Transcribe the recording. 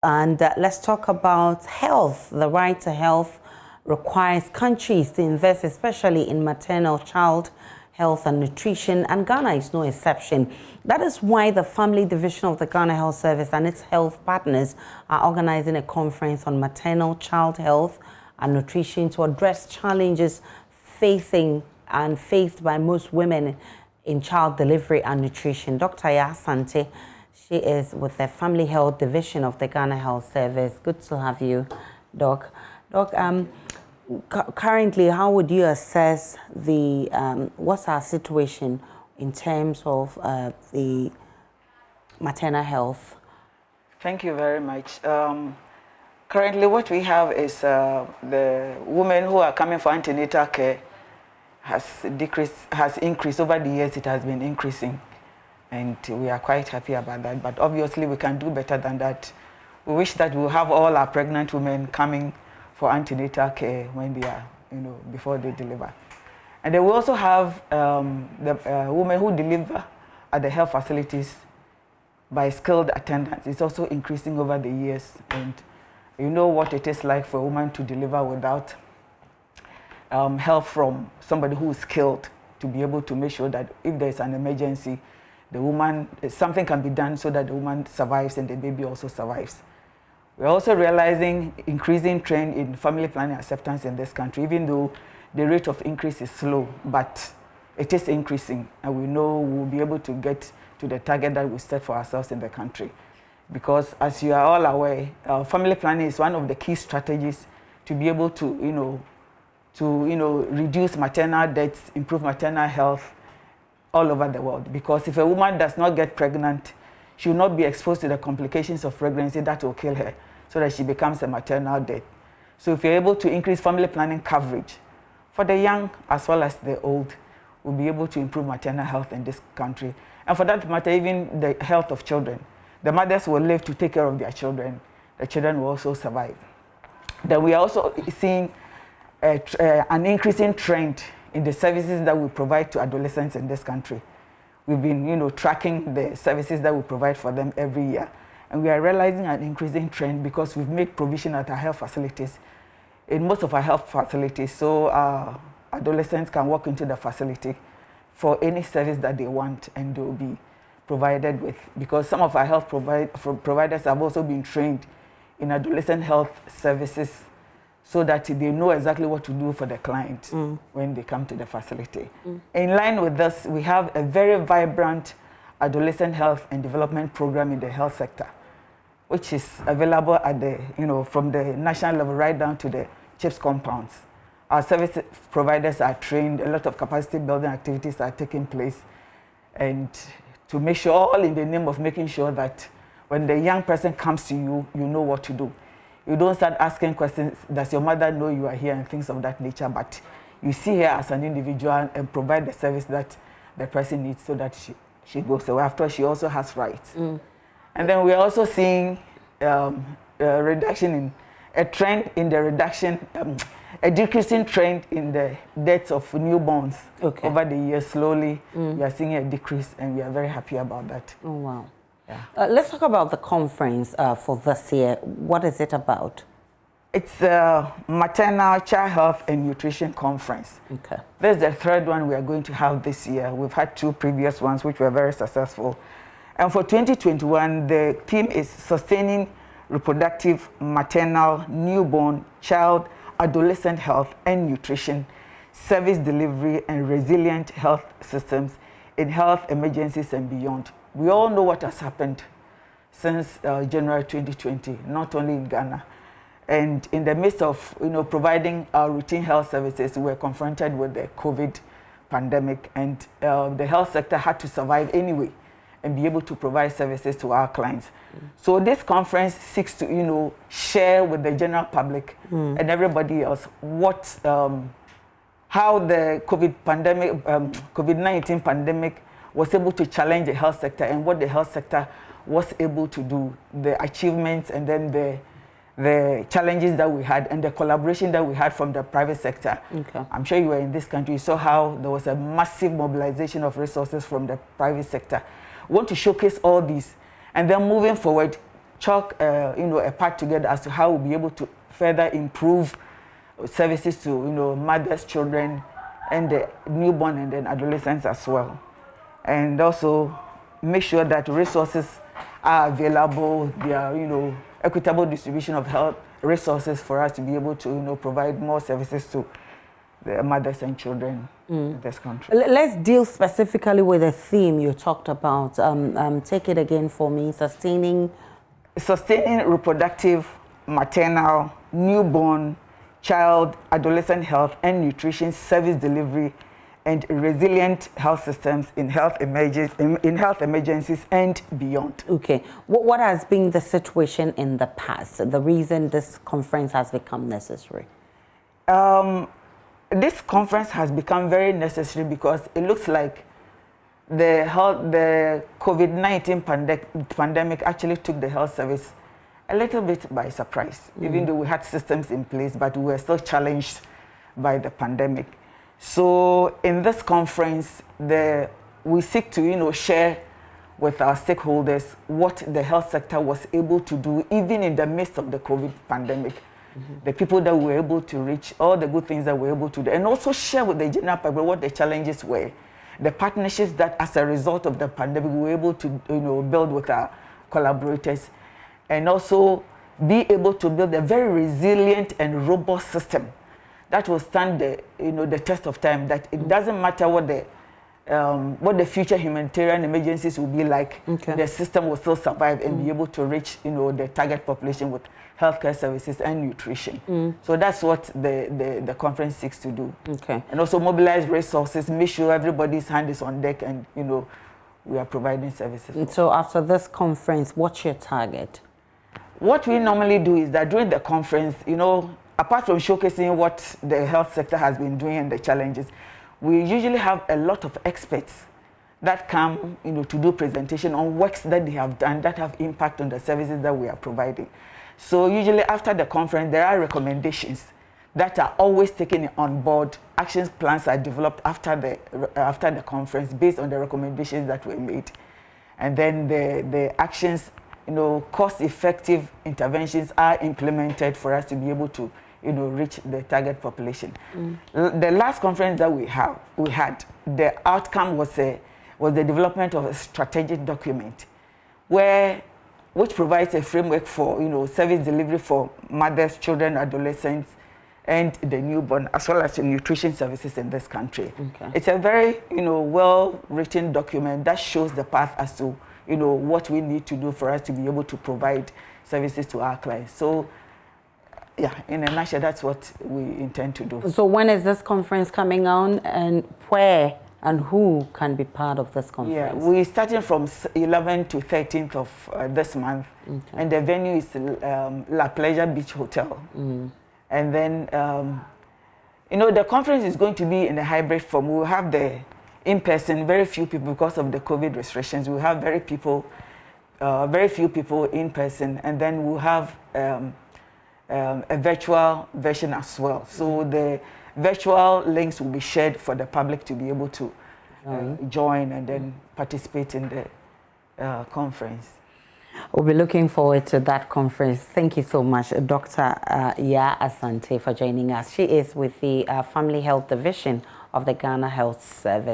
And let's talk about health. The right to health requires countries to invest, especially in maternal, child health and nutrition, and Ghana is no exception. That is why the Family Division of the Ghana Health Service and its health partners are organizing a conference on maternal, child health and nutrition to address challenges faced by most women in child delivery and nutrition. Dr. Asante, she is with the Family Health Division of the Ghana Health Service. Good to have you, Doc. Doc, currently, how would you assess the what's our situation in terms of the maternal health? Thank you very much. Currently, what we have is the women who are coming for antenatal care has increased over the years. It has been increasing, and we are quite happy about that. But obviously, we can do better than that. We wish that we'll have all our pregnant women coming for antenatal care when they are, before they deliver. And then we also have the women who deliver at the health facilities by skilled attendants. It's also increasing over the years, and you know what it is like for a woman to deliver without help from somebody who is skilled to be able to make sure that if there's an emergency, the woman, something can be done so that the woman survives and the baby also survives. We're also realizing increasing trend in family planning acceptance in this country, even though the rate of increase is slow, but it is increasing, and we know we'll be able to get to the target that we set for ourselves in the country. Because as you are all aware, family planning is one of the key strategies to be able to, reduce maternal deaths, improve maternal health all over the world. Because if a woman does not get pregnant, she will not be exposed to the complications of pregnancy that will kill her, so that she becomes a maternal death. So if you're able to increase family planning coverage for the young as well as the old, we'll be able to improve maternal health in this country. And for that matter, even the health of children. The mothers will live to take care of their children. The children will also survive. Then we are also seeing an increasing trend in the services that we provide to adolescents in this country. We've been, tracking the services that we provide for them every year. And we are realizing an increasing trend because we've made provision at our health facilities, in most of our health facilities, so adolescents can walk into the facility for any service that they want, and they'll be provided with. Because some of our health providers have also been trained in adolescent health services, so that they know exactly what to do for the client when they come to the facility. In line with this, we have a very vibrant adolescent health and development program in the health sector, which is available at the, from the national level right down to the CHIPS compounds. Our service providers are trained, a lot of capacity building activities are taking place, and to make sure, all in the name of making sure that when the young person comes to you, you know what to do. You don't start asking questions, does your mother know you are here, and things of that nature, but you see her as an individual and provide the service that the person needs so that she goes away. After, she also has rights. And then we're also seeing a decreasing trend in the deaths of newborns over the years. Slowly, we are seeing a decrease, and we are very happy about that. Oh, wow. Yeah. Let's talk about the conference for this year. What is it about? It's a Maternal, Child Health and Nutrition Conference. Okay. This is the third one we are going to have this year. We've had two previous ones which were very successful. And for 2021, the theme is Sustaining Reproductive, Maternal, Newborn, Child, Adolescent Health and Nutrition, Service Delivery and Resilient Health Systems in Health Emergencies and Beyond. We all know what has happened since January 2020, not only in Ghana. And in the midst of providing our routine health services, we were confronted with the COVID pandemic, and the health sector had to survive anyway and be able to provide services to our clients. So this conference seeks to share with the general public and everybody else what how the COVID-19 pandemic was able to challenge the health sector, and what the health sector was able to do, the achievements, and then the challenges that we had, and the collaboration that we had from the private sector. I'm sure you were in this country, you saw how there was a massive mobilization of resources from the private sector. We want to showcase all these, and then moving forward, chalk a path together as to how we'll be able to further improve services to mothers, children, and the newborn and then adolescents as well, and also make sure that resources are available. There are equitable distribution of health resources for us to be able to provide more services to the mothers and children in this country. Let's deal specifically with the theme you talked about. Take it again for me. Sustaining reproductive, maternal, newborn, child, adolescent health and nutrition service delivery and resilient health systems in health emergencies and beyond. Okay. What has been the situation in the past? The reason this conference has become necessary? This conference has become very necessary because it looks like the COVID-19 pandemic actually took the health service a little bit by surprise, even though we had systems in place, but we were still challenged by the pandemic. So in this conference, we seek to share with our stakeholders what the health sector was able to do, even in the midst of the COVID pandemic. The people that we were able to reach, all the good things that we were able to do, and also share with the general public what the challenges were, the partnerships that as a result of the pandemic we were able to build with our collaborators, and also be able to build a very resilient and robust system that will stand the test of time, that it doesn't matter what the future humanitarian emergencies will be like, the system will still survive and be able to reach the target population with healthcare services and nutrition. So that's what the conference seeks to do. And also mobilize resources, make sure everybody's hand is on deck, and we are providing services. So after this conference, what's your target? What we normally do is that during the conference, apart from showcasing what the health sector has been doing and the challenges, we usually have a lot of experts that come to do presentation on works that they have done that have impact on the services that we are providing. So usually after the conference, there are recommendations that are always taken on board. Action plans are developed after the conference based on the recommendations that were made. And then the actions, cost-effective interventions are implemented for us to be able to reach the target population. The last conference that we had, the outcome was the development of a strategic document which provides a framework for service delivery for mothers, children, adolescents, and the newborn, as well as the nutrition services in this country. It's a very well-written document that shows the path as to what we need to do for us to be able to provide services to our clients. So yeah, in a nutshell, that's what we intend to do. So when is this conference coming on, and where and who can be part of this conference? Yeah, we're starting from 11th to 13th of this month, and the venue is La Pleasure Beach Hotel. And then, the conference is going to be in a hybrid form. We'll have the in-person, very few people because of the COVID restrictions. We'll have very few people in person, and then we'll have a virtual version as well. So the virtual links will be shared for the public to be able to join and then participate in the conference. We'll be looking forward to that conference. Thank you so much, Dr. Ya Asante, for joining us. She is with the Family Health Division of the Ghana Health Service.